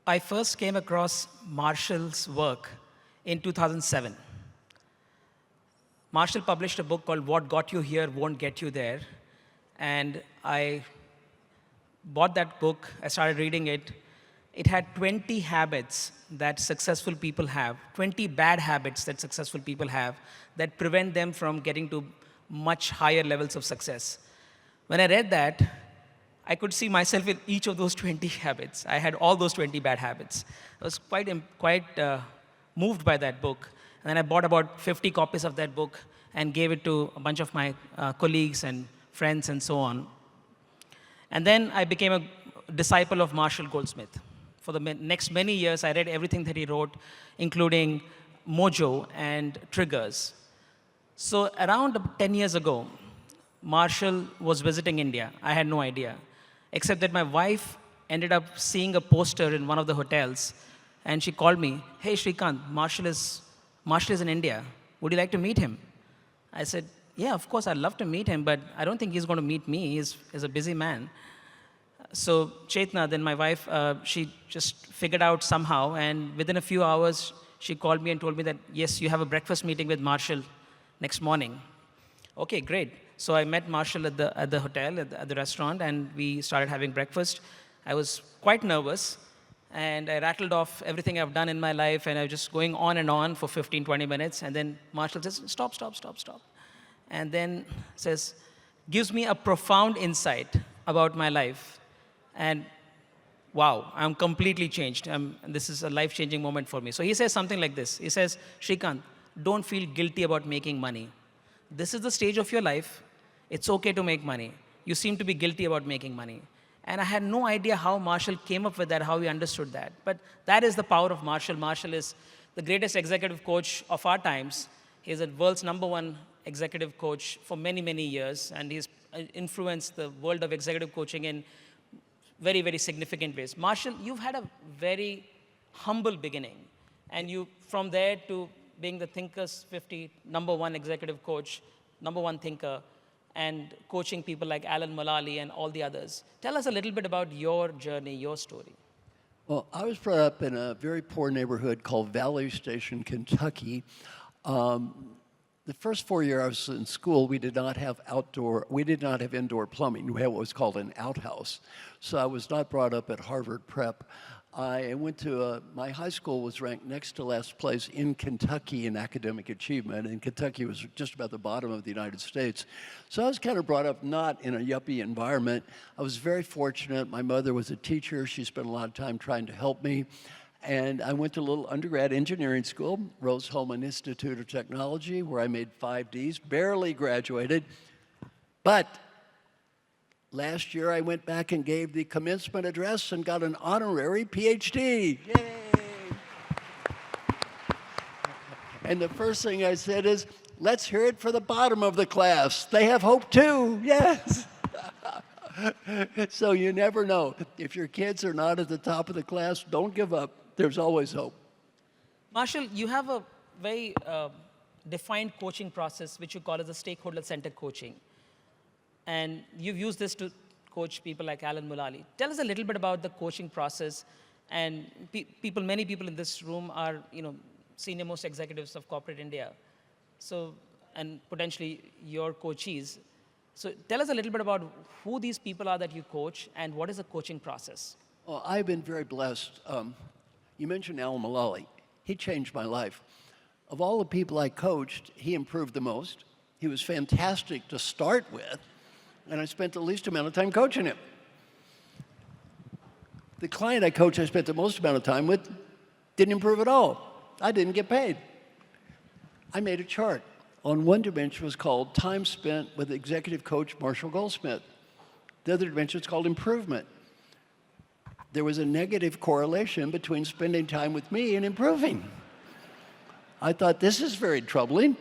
I first came across Marshall's work in 2007. Marshall published a book called What Got You Here Won't Get You There. And I bought that book, I started reading it. It had 20 habits that successful people have, 20 bad habits that successful people have that prevent them from getting to much higher levels of success. When I read that, I could see myself in each of those 20 habits. I had all those 20 bad habits. I was quite moved by that book. And then I bought about 50 copies of that book and gave it to a bunch of my colleagues and friends and so on. And then I became a disciple of Marshall Goldsmith. For the next many years, I read everything that he wrote, including Mojo and Triggers. So around 10 years ago, Marshall was visiting India. I had no idea, except that my wife ended up seeing a poster in one of the hotels, and she called me, "Hey, Srikanth, Marshall is in India. Would you like to meet him?" I said, "Yeah, of course, I'd love to meet him, but I don't think he's going to meet me. He's a busy man." So Chetna, then my wife, she just figured out somehow, and within a few hours, she called me and told me that, yes, you have a breakfast meeting with Marshall next morning. Okay, great. So I met Marshall at the hotel, at the restaurant, and we started having breakfast. I was quite nervous, and I rattled off everything I've done in my life, and I was just going on and on for 15, 20 minutes, and then Marshall says, stop. And then says, gives me a profound insight about my life. And wow, I'm completely changed. This is a life-changing moment for me. So he says something like this. He says, Srikanth, don't feel guilty about making money. This is the stage of your life. It's okay to make money. You seem to be guilty about making money. And I had no idea how Marshall came up with that, how he understood that. But that is the power of Marshall. Marshall is the greatest executive coach of our times. He's the world's #1 executive coach for many, many years. And he's influenced the world of executive coaching in very, very significant ways. Marshall, you've had a very humble beginning. And you, from there to being the Thinkers 50 #1 executive coach, #1 thinker, and coaching people like Alan Mulally and all the others. Tell us a little bit about your journey, your story. Well, I was brought up in a very poor neighborhood called Valley Station, Kentucky. The first 4 years I was in school, we did not have indoor plumbing. We had what was called an outhouse. So I was not brought up at Harvard Prep. I went to, my high school was ranked next to last place in Kentucky in academic achievement, and Kentucky was just about the bottom of the United States. So I was kind of brought up not in a yuppie environment. I was very fortunate. My mother was a teacher. She spent a lot of time trying to help me. And I went to a little undergrad engineering school, Rose-Hulman Institute of Technology, where I made 5 Ds, barely graduated. But last year I went back and gave the commencement address and got an honorary PhD. Yay! And the first thing I said is, let's hear it for the bottom of the class. They have hope too, yes. So you never know. If your kids are not at the top of the class, don't give up. There's always hope. Marshall, you have a very defined coaching process, which you call as a stakeholder-centered coaching. And you've used this to coach people like Alan Mulally. Tell us a little bit about the coaching process. And many people in this room are, senior-most executives of corporate India. So, and potentially your coachees. So tell us a little bit about who these people are that you coach and what is the coaching process? Well, I've been very blessed. You mentioned Alan Mulally. He changed my life. Of all the people I coached, he improved the most. He was fantastic to start with, and I spent the least amount of time coaching him. The client I coached I spent the most amount of time with didn't improve at all. I didn't get paid. I made a chart. On one dimension was called time spent with executive coach Marshall Goldsmith. The other dimension is called improvement. There was a negative correlation between spending time with me and improving. I thought, this is very troubling.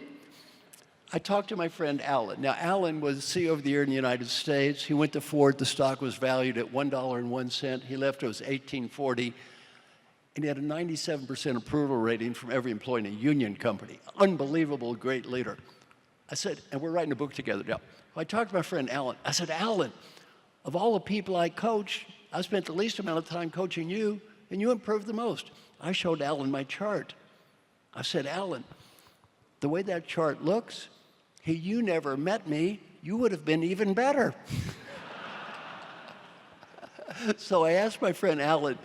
I talked to my friend Alan. Now, Alan was CEO of the Year in the United States. He went to Ford. The stock was valued at $1.01. He left, it was $18.40. And he had a 97% approval rating from every employee in a union company. Unbelievable, great leader. I said, and we're writing a book together now. I talked to my friend Alan. I said, Alan, of all the people I coach, I spent the least amount of time coaching you, and you improved the most. I showed Alan my chart. I said, Alan, the way that chart looks, hey, you never met me, you would have been even better. So I asked my friend Alan,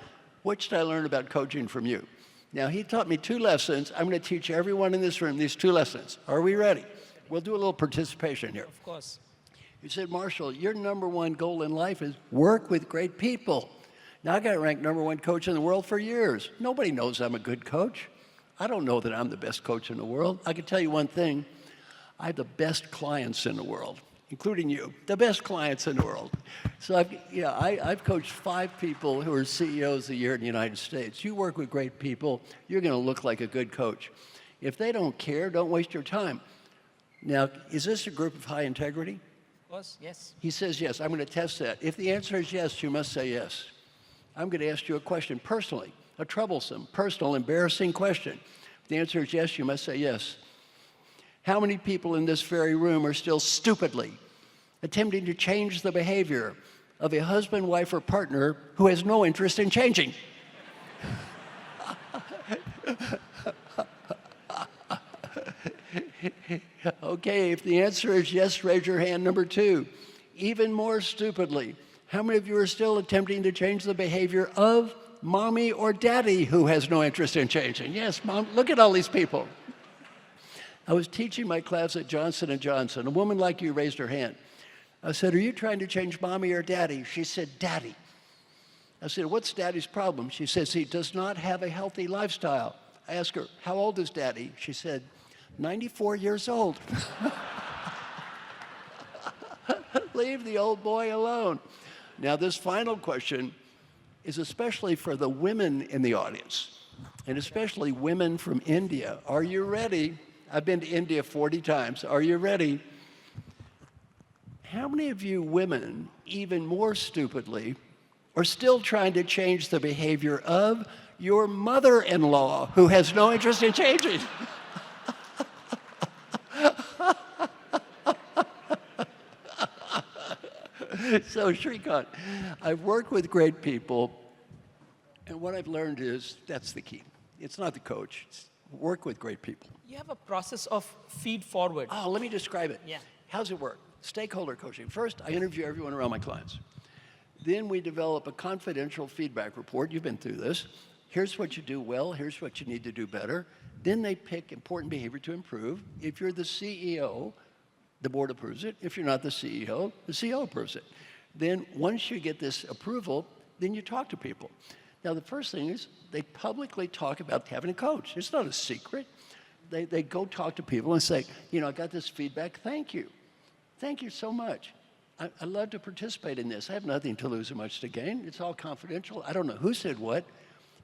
what should I learn about coaching from you? Now, he taught me 2 lessons. I'm going to teach everyone in this room these 2 lessons. Are we ready? We'll do a little participation here. Of course. He said, Marshall, your #1 goal in life is work with great people. Now, I got ranked #1 coach in the world for years. Nobody knows I'm a good coach. I don't know that I'm the best coach in the world. I can tell you one thing. I have the best clients in the world, including you, the best clients in the world. So I've coached 5 people who are CEOs a year in the United States. You work with great people, you're going to look like a good coach. If they don't care, don't waste your time. Now, is this a group of high integrity? Of course, yes. He says yes. I'm going to test that. If the answer is yes, you must say yes. I'm going to ask you a question personally, a troublesome, personal, embarrassing question. If the answer is yes, you must say yes. How many people in this very room are still stupidly attempting to change the behavior of a husband, wife, or partner who has no interest in changing? Okay, if the answer is yes, raise your hand. Number 2, even more stupidly, how many of you are still attempting to change the behavior of mommy or daddy who has no interest in changing? Yes, mom, look at all these people. I was teaching my class at Johnson & Johnson. A woman like you raised her hand. I said, are you trying to change mommy or daddy? She said, daddy. I said, what's daddy's problem? She says, he does not have a healthy lifestyle. I asked her, how old is daddy? She said, 94 years old. Leave the old boy alone. Now, this final question is especially for the women in the audience, and especially women from India. Are you ready? I've been to India 40 times. Are you ready? How many of you women, even more stupidly, are still trying to change the behavior of your mother-in-law who has no interest in changing? So, Srikanth, I've worked with great people, and what I've learned is that's the key. It's not the coach. It's work with great people. You have a process of feed forward. Oh, let me describe it. Yeah. How's it work? Stakeholder coaching. First, I interview everyone around my clients. Then we develop a confidential feedback report. You've been through this. Here's what you do well. Here's what you need to do better. Then they pick important behavior to improve. If you're the CEO, the board approves it. If you're not the CEO approves it. Then once you get this approval, then you talk to people. Now, the first thing is they publicly talk about having a coach. It's not a secret. They go talk to people and say, you know, I got this feedback. Thank you. Thank you so much. I'd love to participate in this. I have nothing to lose and much to gain. It's all confidential. I don't know who said what.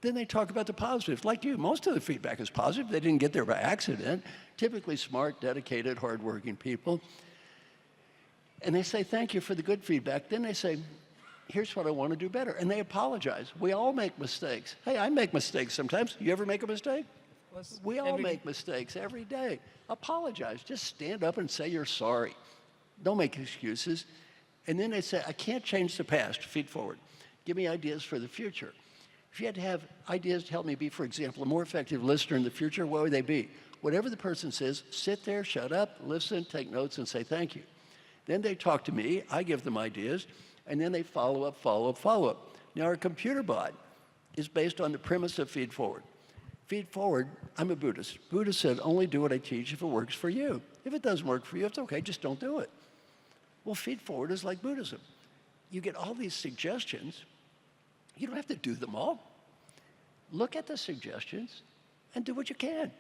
Then they talk about the positives. Like you, most of the feedback is positive. They didn't get there by accident. Typically smart, dedicated, hardworking people. And they say, thank you for the good feedback. Then they say, here's what I want to do better. And they apologize. We all make mistakes. Hey, I make mistakes sometimes. You ever make a mistake? We all make mistakes every day. Apologize. Just stand up and say you're sorry. Don't make excuses. And then they say, I can't change the past. Feed forward. Give me ideas for the future. If you had to have ideas to help me be, for example, a more effective listener in the future, what would they be? Whatever the person says, sit there, shut up, listen, take notes, and say thank you. Then they talk to me. I give them ideas. And then they follow up, follow up, follow up. Now, our computer bot is based on the premise of feed forward. Feed forward, I'm a Buddhist. Buddha said, only do what I teach if it works for you. If it doesn't work for you, it's okay, just don't do it. Well, feed forward is like Buddhism. You get all these suggestions. You don't have to do them all. Look at the suggestions and do what you can.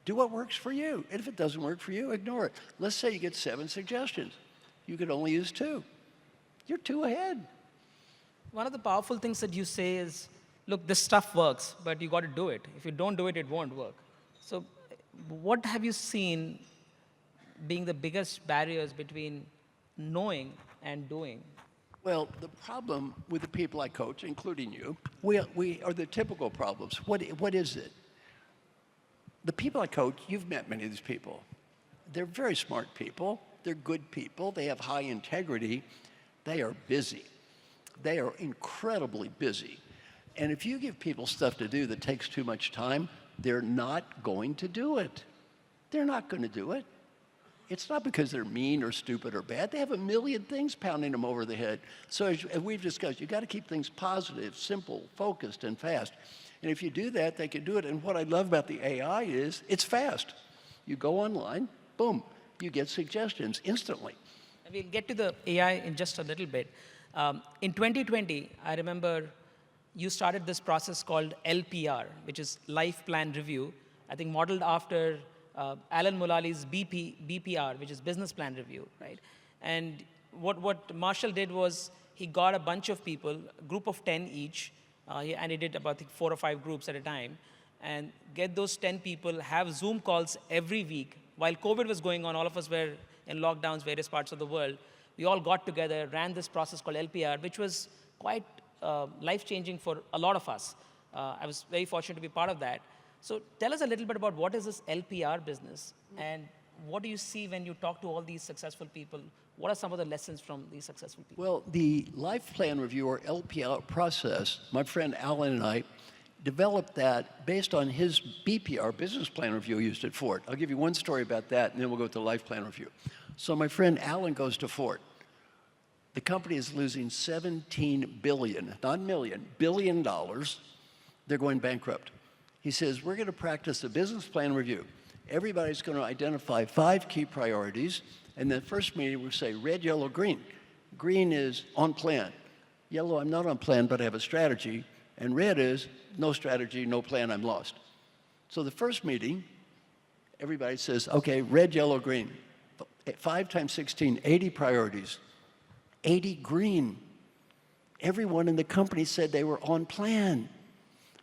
Do what works for you. And if it doesn't work for you, ignore it. Let's say you get 7 suggestions. You could only use 2. You're 2 ahead. One of the powerful things that you say is, look, this stuff works, but you got to do it. If you don't do it, it won't work. So what have you seen being the biggest barriers between knowing and doing? Well, the problem with the people I coach, including you, we are the typical problems. What is it? The people I coach, you've met many of these people. They're very smart people. They're good people. They have high integrity. They are busy. They are incredibly busy. And if you give people stuff to do that takes too much time, they're not going to do it. They're not going to do it. It's not because they're mean or stupid or bad. They have a million things pounding them over the head. So as we've discussed, you've got to keep things positive, simple, focused, and fast. And if you do that, they can do it. And what I love about the AI is it's fast. You go online, boom, you get suggestions instantly. And we'll get to the AI in just a little bit. In 2020, I remember you started this process called LPR, which is Life Plan Review, I think modeled after Alan Mullally's BPR, which is Business Plan Review, right? And what Marshall did was he got a bunch of people, a group of 10 each, and he did about 4 or 5 groups at a time, and get those 10 people, have Zoom calls every week. While COVID was going on, all of us were in lockdowns, various parts of the world. We all got together, ran this process called LPR, which was quite life-changing for a lot of us. I was very fortunate to be part of that. So tell us a little bit about what is this LPR business, and what do you see when you talk to all these successful people? What are some of the lessons from these successful people? Well, the Life Plan Review, or LPR process, my friend Alan and I developed that based on his BPR, Business Plan Review, used at Ford. I'll give you one story about that, and then we'll go to the Life Plan Review. So my friend Alan goes to Ford. The company is losing $17 billion, not million, billion dollars. They're going bankrupt. He says, we're going to practice the Business Plan Review. Everybody's going to identify 5 key priorities, and the first meeting we'll say red, yellow, green. Green is on plan. Yellow, I'm not on plan, but I have a strategy. And red is no strategy, no plan, I'm lost. So the first meeting, everybody says, okay, red, yellow, green. 5 times 16, 80 priorities. 80 green. Everyone in the company said they were on plan.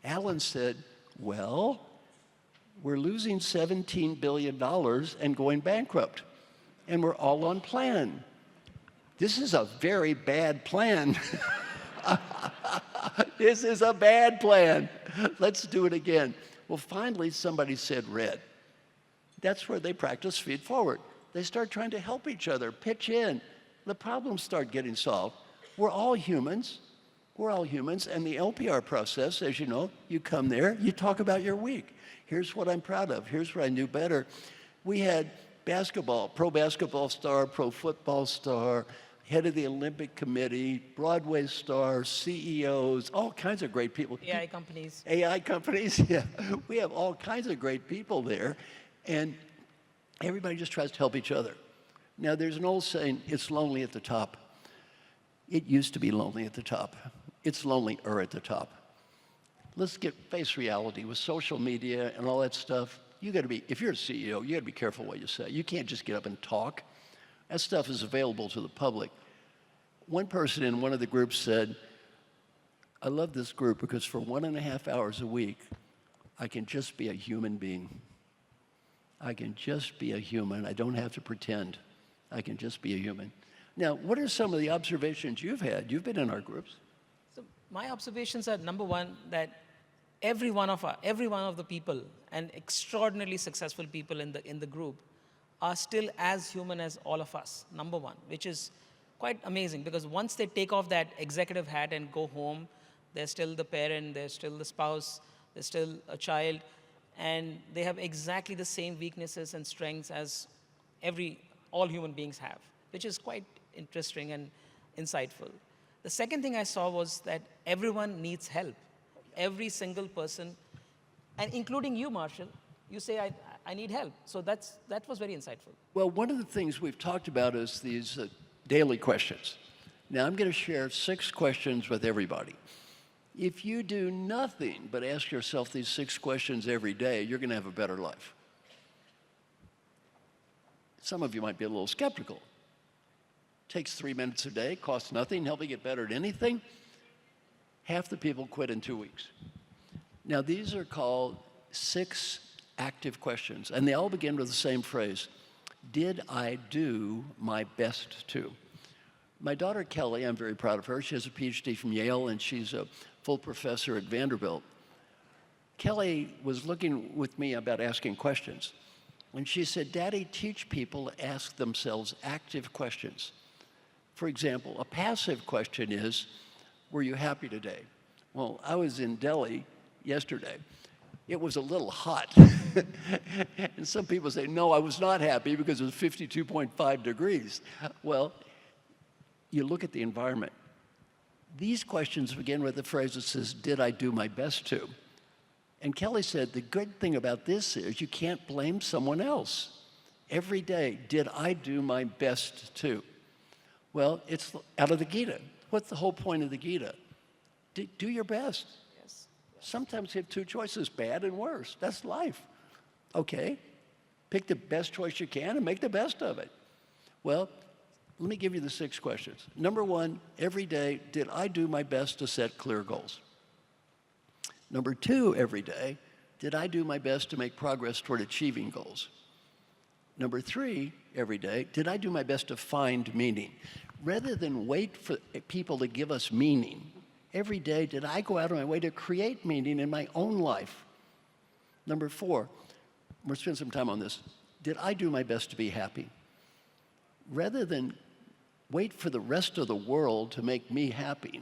Alan said, well, we're losing $17 billion and going bankrupt, and we're all on plan. This is a very bad plan. This is a bad plan. Let's do it again. Well, finally, somebody said red. That's where they practice feed forward. They start trying to help each other, pitch in. The problems start getting solved. We're all humans. We're all humans. And the LPR process, as you know, you come there, you talk about your week. Here's what I'm proud of. Here's what I knew better. We had basketball, pro basketball star, pro football star, head of the Olympic Committee, Broadway stars, CEOs, all kinds of great people. AI companies. AI companies, yeah. We have all kinds of great people there. And everybody just tries to help each other. Now, there's an old saying, it's lonely at the top. It used to be lonely at the top. It's lonelier at the top. Let's face reality. With social media and all that stuff, you got to be, if you're a CEO, you got to be careful what you say. You can't just get up and talk. That stuff is available to the public. One person in one of the groups said, I love this group because for 1.5 hours a week, I can just be a human being. I can just be a human. I don't have to pretend. I can just be a human. Now, what are some of the observations you've had? You've been in our groups. So my observations are, number one, that every one of the people, and extraordinarily successful people in the group, are still as human as all of us, number one, which is quite amazing, because once they take off that executive hat and go home, they're still the parent, they're still the spouse, they're still a child, and they have exactly the same weaknesses and strengths as all human beings have, which is quite interesting and insightful. The second thing I saw was that everyone needs help. Every single person, and including you, Marshall, you say, I need help. So that was very insightful. Well, one of the things we've talked about is these daily questions. Now, I'm going to share 6 questions with everybody. If you do nothing but ask yourself these 6 questions every day, you're going to have a better life. Some of you might be a little skeptical. Takes 3 minutes a day, costs nothing, help you get better at anything. Half the people quit in 2 weeks. Now, these are called 6 active questions, and they all begin with the same phrase. Did I do my best to? My daughter Kelly, I'm very proud of her. She has a PhD from Yale, and she's a full professor at Vanderbilt. Kelly was looking with me about asking questions. And she said, Daddy, teach people to ask themselves active questions. For example, a passive question is, were you happy today? Well, I was in Delhi yesterday. It was a little hot. And some people say, no, I was not happy because it was 52.5 degrees. Well, you look at the environment. These questions begin with the phrase that says, did I do my best to? And Kelly said, the good thing about this is you can't blame someone else. Every day, did I do my best to? Well, it's out of the Gita. What's the whole point of the Gita? Do your best. Yes. Sometimes you have two choices, bad and worse. That's life. Okay, pick the best choice you can and make the best of it. Well, let me give you the 6 questions. Number 1, every day, did I do my best to set clear goals? Number 2, every day, did I do my best to make progress toward achieving goals? Number 3, every day, did I do my best to find meaning? Rather than wait for people to give us meaning, every day, did I go out of my way to create meaning in my own life? Number 4, we'll spend some time on this. Did I do my best to be happy? Rather than wait for the rest of the world to make me happy,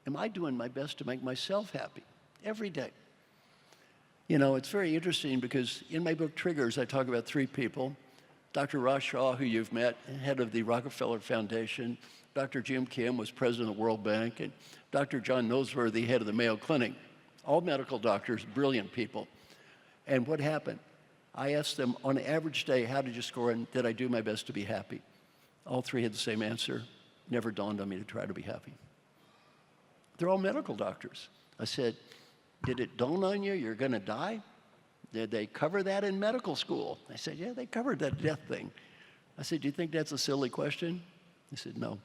am I doing my best to make myself happy every day? You know, it's very interesting because in my book, Triggers, I talk about 3 people. Dr. Ross Shaw, who you've met, head of the Rockefeller Foundation. Dr. Jim Kim was president of the World Bank. And Dr. John Noseworthy, head of the Mayo Clinic. All medical doctors, brilliant people. And what happened? I asked them, on an average day, how did you score and did I do my best to be happy? All 3 had the same answer. Never dawned on me to try to be happy. They're all medical doctors. I said, did it dawn on you you're going to die? Did they cover that in medical school? They said, yeah, they covered that death thing. I said, do you think that's a silly question? They said, no.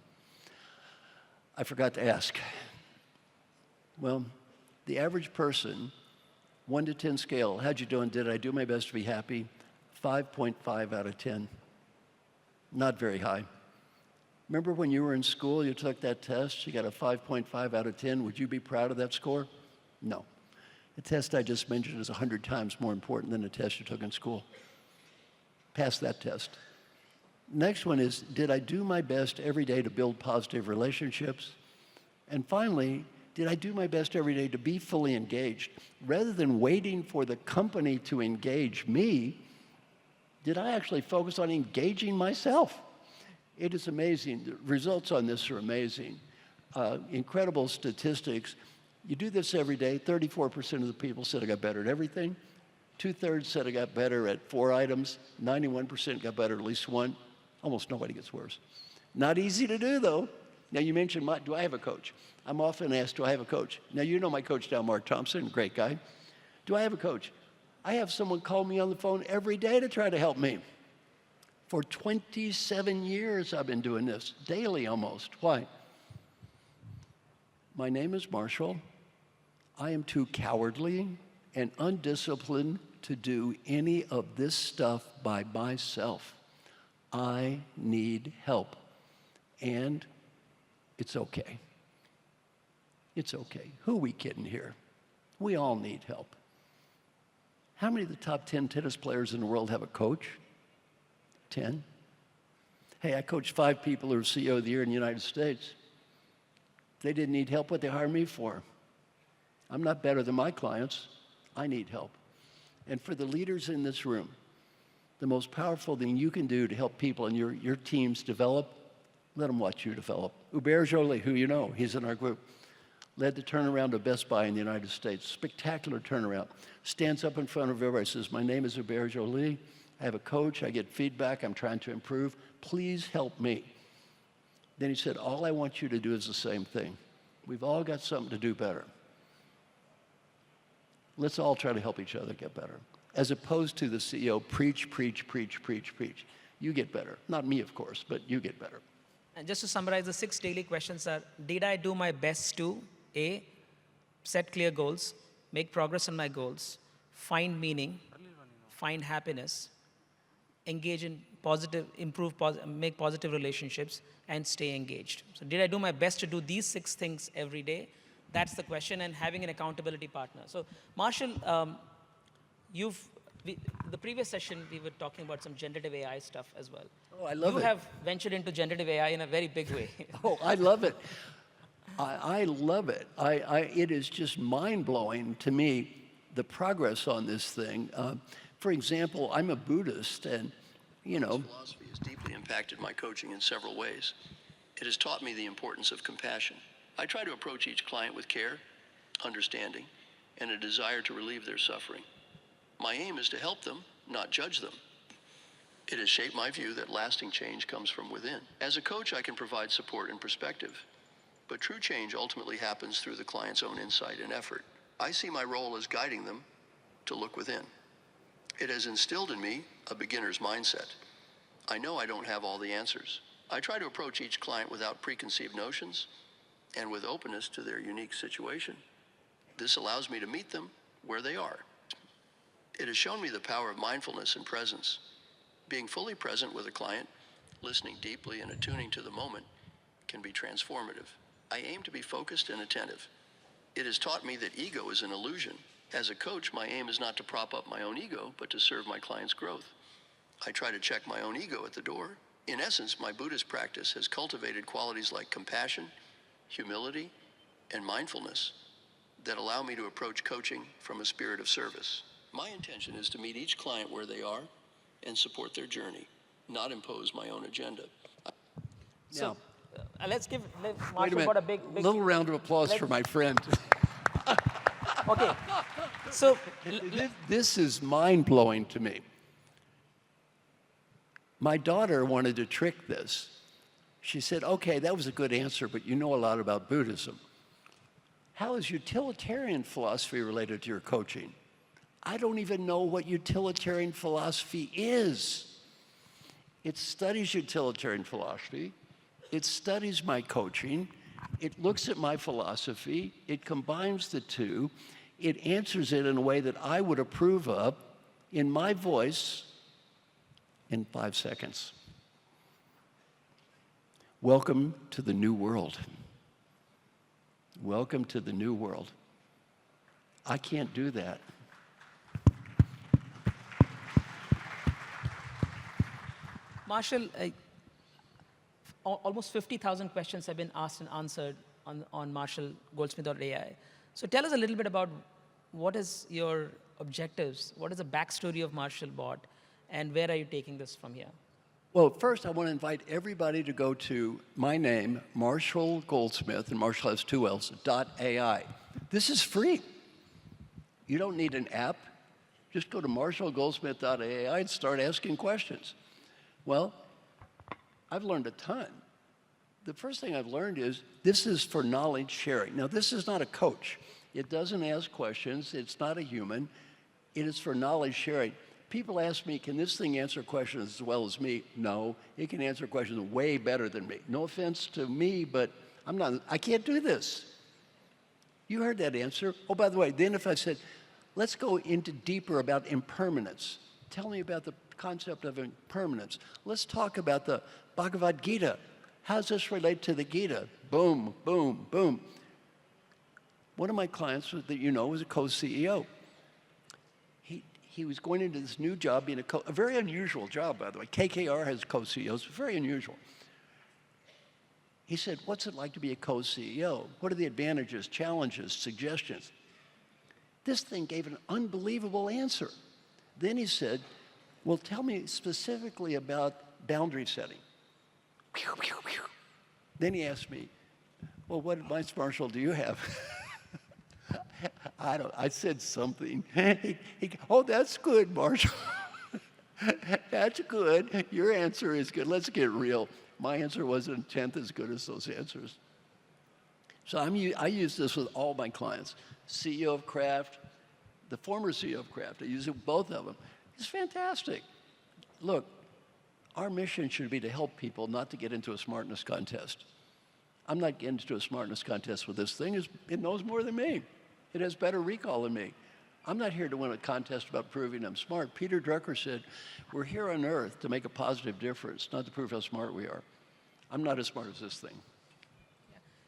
I forgot to ask. Well, the average person, 1 to 10 scale, how'd you do and did I do my best to be happy? 5.5 out of 10. Not very high. Remember when you were in school, you took that test, you got a 5.5 out of 10. Would you be proud of that score? No. The test I just mentioned is 100 times more important than the test you took in school. Pass that test. Next one is, did I do my best every day to build positive relationships? And finally, did I do my best every day to be fully engaged? Rather than waiting for the company to engage me, did I actually focus on engaging myself? It is amazing. The results on this are amazing. Incredible statistics. You do this every day, 34% of the people said I got better at everything. 2/3 said I got better at 4 items. 91% got better at least 1. Almost nobody gets worse. Not easy to do, though. Now, you mentioned, do I have a coach? I'm often asked, do I have a coach? Now, you know my coach now, Mark Thompson, great guy. Do I have a coach? I have someone call me on the phone every day to try to help me. For 27 years, I've been doing this, daily almost. Why? My name is Marshall. I am too cowardly and undisciplined to do any of this stuff by myself. I need help. And it's okay. It's okay. Who are we kidding here? We all need help. How many of the top 10 tennis players in the world have a coach? 10. Hey, I coached 5 people who are CEO of the Year in the United States. They didn't need help. What they hired me for? I'm not better than my clients. I need help. And for the leaders in this room, the most powerful thing you can do to help people and your teams develop, let them watch you develop. Hubert Joly, who you know, he's in our group, led the turnaround of Best Buy in the United States. Spectacular turnaround. Stands up in front of everybody, says, my name is Hubert Joly. I have a coach. I get feedback. I'm trying to improve. Please help me. Then he said, all I want you to do is the same thing. We've all got something to do better. Let's all try to help each other get better. As opposed to the CEO, preach, preach, preach, preach, preach. You get better. Not me, of course, but you get better. And just to summarize, the 6 daily questions are, did I do my best to, A, set clear goals, make progress on my goals, find meaning, find happiness, engage in positive, make positive relationships, and stay engaged. So did I do my best to do these 6 things every day? That's the question, and having an accountability partner. So Marshall, the previous session, we were talking about some generative AI stuff as well. Oh, I love it. You have ventured into generative AI in a very big way. Oh, I love it. I love it. It is just mind-blowing to me, the progress on this thing. For example, I'm a Buddhist, and, philosophy has deeply impacted my coaching in several ways. It has taught me the importance of compassion. I try to approach each client with care, understanding, and a desire to relieve their suffering. My aim is to help them, not judge them. It has shaped my view that lasting change comes from within. As a coach, I can provide support and perspective, but true change ultimately happens through the client's own insight and effort. I see my role as guiding them to look within. It has instilled in me a beginner's mindset. I know I don't have all the answers. I try to approach each client without preconceived notions and with openness to their unique situation. This allows me to meet them where they are. It has shown me the power of mindfulness and presence. Being fully present with a client, listening deeply and attuning to the moment can be transformative. I aim to be focused and attentive. It has taught me that ego is an illusion. As a coach, my aim is not to prop up my own ego, but to serve my client's growth. I try to check my own ego at the door. In essence, my Buddhist practice has cultivated qualities like compassion, humility, and mindfulness that allow me to approach coaching from a spirit of service. My intention is to meet each client where they are and support their journey, not impose my own agenda. So let's give Wait a Marshall minute. got a big Little round of applause for my friend. Okay. So This is mind-blowing to me. My daughter wanted to trick this. She said, okay, that was a good answer, but you know a lot about Buddhism. How is utilitarian philosophy related to your coaching? I don't even know what utilitarian philosophy is. It studies utilitarian philosophy. It studies my coaching. It looks at my philosophy. It combines the two. It answers it in a way that I would approve of in my voice in 5 seconds. Welcome to the new world. Welcome to the new world. I can't do that. Marshall, almost 50,000 questions have been asked and answered on Goldsmith.ai. So tell us a little bit about what is your objectives, what is the backstory of Marshall Bot, and where are you taking this from here? Well, first I want to invite everybody to go to my name, Marshall Goldsmith, and Marshall has 2 L's, .ai. This is free. You don't need an app. Just go to marshallgoldsmith.ai and start asking questions. Well, I've learned a ton. The first thing I've learned is this is for knowledge sharing. Now, this is not a coach. It doesn't ask questions. It's not a human. It is for knowledge sharing. People ask me, can this thing answer questions as well as me? No, it can answer questions way better than me. No offense to me, but I can't do this. You heard that answer. Oh, by the way, then if I said, let's go into deeper about impermanence. Tell me about the concept of impermanence. Let's talk about the Bhagavad Gita. How does this relate to the Gita? Boom, boom, boom. One of my clients that you know was a co-CEO. He was going into this new job, being a very unusual job, by the way. KKR has co-CEOs, very unusual. He said, what's it like to be a co-CEO? What are the advantages, challenges, suggestions? This thing gave an unbelievable answer. Then he said, well, tell me specifically about boundary setting. Then he asked me, well, what advice, Marshall, do you have? I said something. Oh, that's good, Marshall. That's good. Your answer is good. Let's get real. My answer wasn't a tenth as good as those answers. So I use this with all my clients. CEO of Kraft, the former CEO of Kraft. I use it with both of them. It's fantastic. Look, our mission should be to help people, not to get into a smartness contest. I'm not getting into a smartness contest with this thing. It knows more than me. It has better recall than me. I'm not here to win a contest about proving I'm smart. Peter Drucker said, we're here on Earth to make a positive difference, not to prove how smart we are. I'm not as smart as this thing.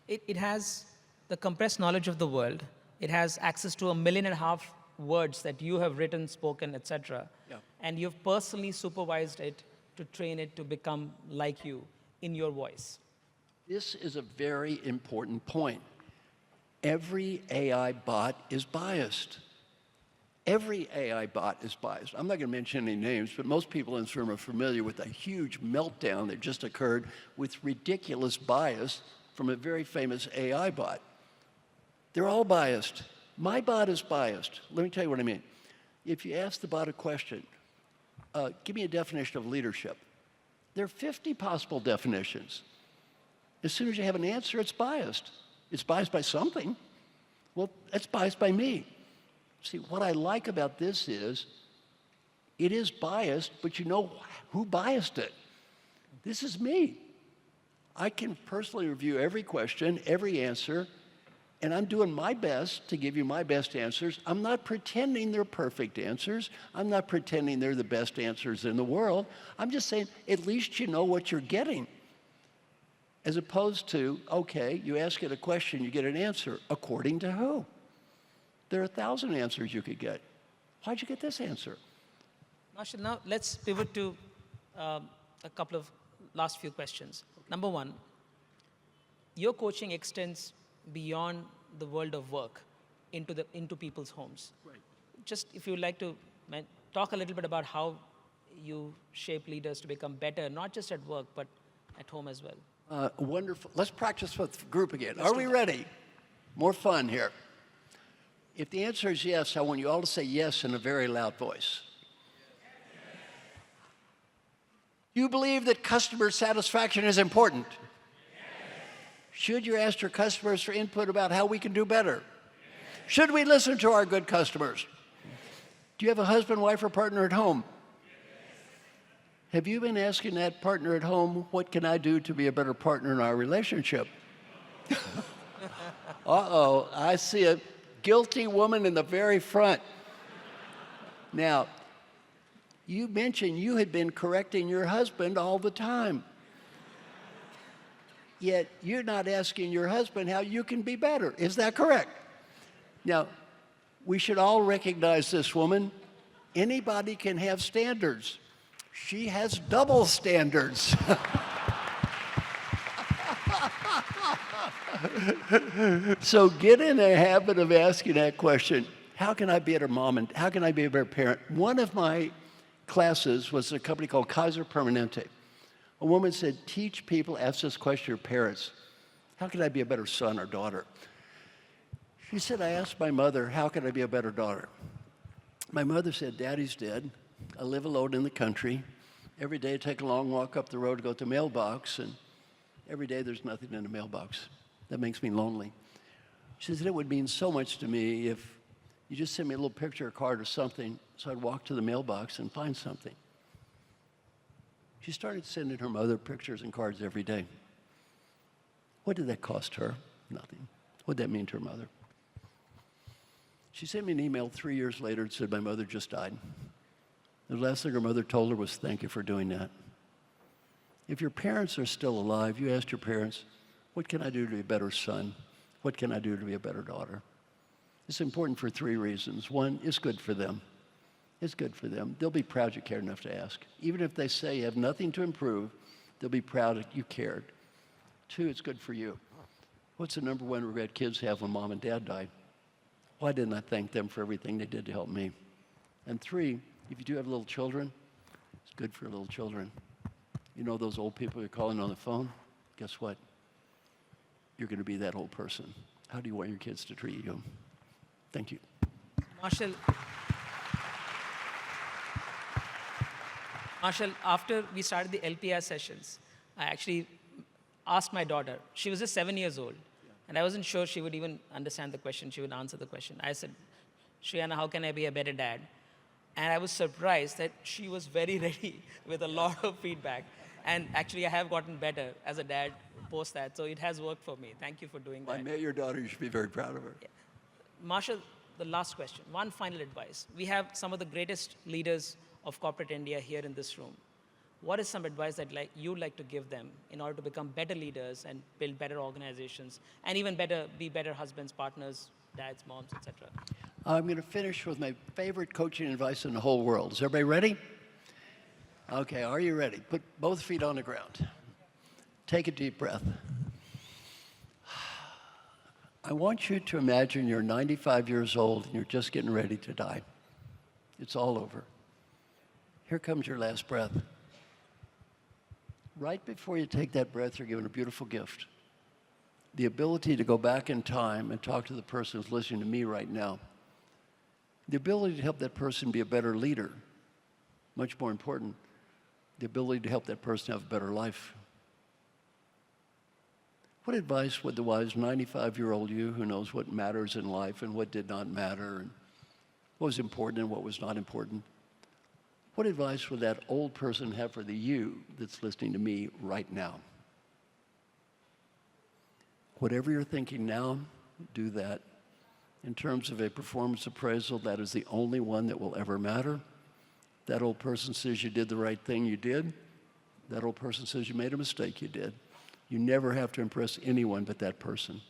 It has the compressed knowledge of the world. It has access to 1.5 million words that you have written, spoken, etc. Yeah. And you've personally supervised it to train it to become like you in your voice. This is a very important point. Every AI bot is biased. Every AI bot is biased. I'm not going to mention any names, but most people in this room are familiar with a huge meltdown that just occurred with ridiculous bias from a very famous AI bot. They're all biased. My bot is biased. Let me tell you what I mean. If you ask the bot a question, give me a definition of leadership. There are 50 possible definitions. As soon as you have an answer, it's biased. It's biased by something. Well, it's biased by me. See, what I like about this is, it is biased, but you know who biased it. This is me. I can personally review every question, every answer, and I'm doing my best to give you my best answers. I'm not pretending they're perfect answers. I'm not pretending they're the best answers in the world. I'm just saying, at least you know what you're getting. As opposed to, okay, you ask it a question, you get an answer. According to who? There are 1,000 answers you could get. Why'd you get this answer? Marshall, now let's pivot to a couple of last few questions. Number one, your coaching extends beyond the world of work into people's homes. Right. Just if you'd like to talk a little bit about how you shape leaders to become better, not just at work, but at home as well. Wonderful. Let's practice with the group again. Are we ready? More fun here. If the answer is yes, I want you all to say yes in a very loud voice. You believe that customer satisfaction is important? Yes. Should you ask your customers for input about how we can do better? Yes. Should we listen to our good customers? Do you have a husband, wife, or partner at home? Yes. Have you been asking that partner at home, what can I do to be a better partner in our relationship? Uh-oh, I see a guilty woman in the very front. Now, you mentioned you had been correcting your husband all the time. Yet you're not asking your husband how you can be better. Is that correct? Now, we should all recognize this woman. Anybody can have standards. She has double standards. So get in the habit of asking that question. How can I be a better mom and how can I be a better parent? One of my classes was a company called Kaiser Permanente. A woman said, teach people, ask this question to your parents. How can I be a better son or daughter? She said, I asked my mother, how can I be a better daughter? My mother said, Daddy's dead. I live alone in the country. Every day I take a long walk up the road to go to the mailbox, and every day there's nothing in the mailbox. That makes me lonely. She said, it would mean so much to me if you just sent me a little picture, a card, or something, so I'd walk to the mailbox and find something. She started sending her mother pictures and cards every day. What did that cost her? Nothing. What did that mean to her mother? She sent me an email 3 years later and said, my mother just died. The last thing her mother told her was, thank you for doing that. If your parents are still alive, you asked your parents, what can I do to be a better son? What can I do to be a better daughter? It's important for 3 reasons. One, it's good for them. It's good for them. They'll be proud you cared enough to ask. Even if they say you have nothing to improve, they'll be proud that you cared. 2, it's good for you. What's the number one regret kids have when mom and dad died? Why didn't I thank them for everything they did to help me? And 3, if you do have little children, it's good for little children. You know those old people you're calling on the phone? Guess what? You're going to be that old person. How do you want your kids to treat you? Thank you. Marshall, after we started the LPR sessions, I actually asked my daughter. She was just 7 years old, and I wasn't sure she would even understand the question. She would answer the question. I said, Srikanth, how can I be a better dad? And I was surprised that she was very ready with a lot of feedback. And actually, I have gotten better as a dad post that, so it has worked for me. Thank you for doing that. I met your daughter. You should be very proud of her. Yeah. Marshall, the last question. One final advice. We have some of the greatest leaders of corporate India here in this room. What is some advice that you'd like to give them in order to become better leaders and build better organizations, and even be better husbands, partners, dads, moms, etc.? I'm going to finish with my favorite coaching advice in the whole world. Is everybody ready? Okay, are you ready? Put both feet on the ground. Take a deep breath. I want you to imagine you're 95 years old and you're just getting ready to die. It's all over. Here comes your last breath. Right before you take that breath, you're given a beautiful gift. The ability to go back in time and talk to the person who's listening to me right now. The ability to help that person be a better leader. Much more important, the ability to help that person have a better life. What advice would the wise 95-year-old you who knows what matters in life and what did not matter and what was important and what was not important, what advice would that old person have for the you that's listening to me right now? Whatever you're thinking now, do that. In terms of a performance appraisal, that is the only one that will ever matter. That old person says you did the right thing, you did. That old person says you made a mistake, you did. You never have to impress anyone but that person.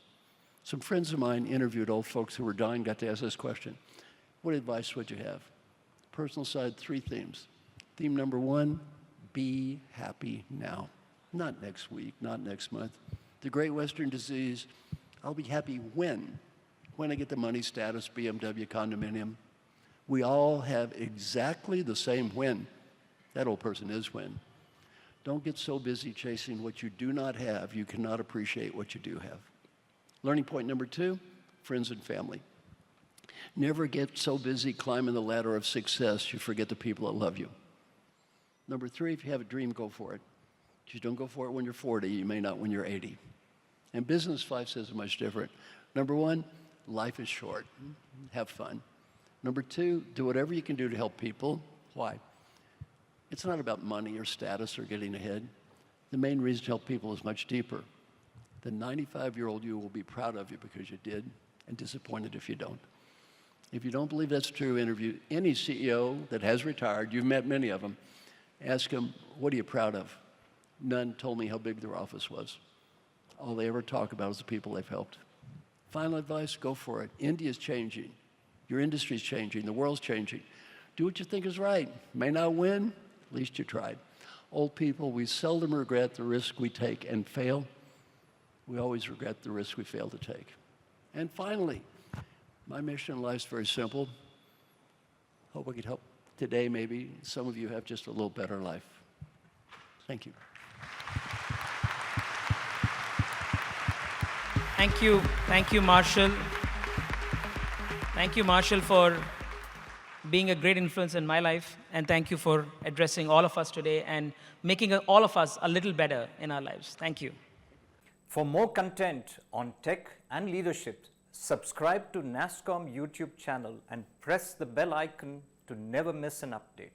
Some friends of mine interviewed old folks who were dying, got to ask this question. What advice would you have? Personal side, 3 themes. Theme number 1, be happy now. Not next week, not next month. The Great Western Disease, I'll be happy when I get the money, status, BMW, condominium. We all have exactly the same when. That old person is when. Don't get so busy chasing what you do not have, you cannot appreciate what you do have. Learning point number 2, friends and family. Never get so busy climbing the ladder of success, you forget the people that love you. Number 3, if you have a dream, go for it. Just don't go for it when you're 40, you may not when you're 80. And business life says it much different. Number 1, life is short. Have fun. Number 2, do whatever you can do to help people. Why? It's not about money or status or getting ahead. The main reason to help people is much deeper. The 95-year-old you will be proud of you because you did, and disappointed if you don't. If you don't believe that's true, interview any CEO that has retired. You've met many of them. Ask them, what are you proud of? None told me how big their office was. All they ever talk about is the people they've helped. Final advice, go for it. India's changing. Your industry's changing. The world's changing. Do what you think is right. May not win, at least you tried. Old people, we seldom regret the risk we take and fail. We always regret the risk we fail to take. And finally, my mission in life is very simple. Hope I could help today, maybe some of you have just a little better life. Thank you. Thank you, Marshall. Thank you, Marshall, for being a great influence in my life, and thank you for addressing all of us today and making all of us a little better in our lives. Thank you. For more content on tech and leadership, subscribe to NASScom YouTube channel and press the bell icon to never miss an update.